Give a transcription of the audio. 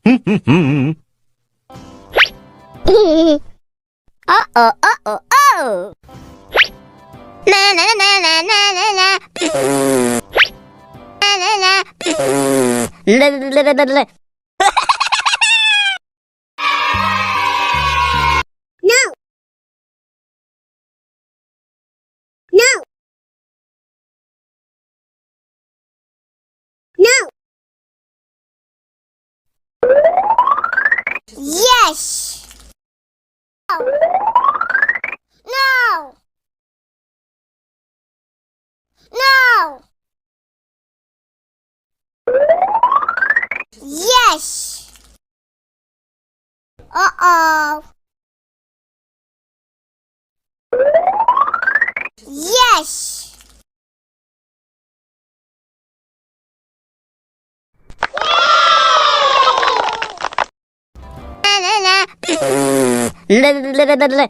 Uh-oh, uh-oh, oh! Na na na na na na na. Na na na. La la la la la. No. No. No. Yes. No. No. Yes. Uh-oh. Yes. La la la la la.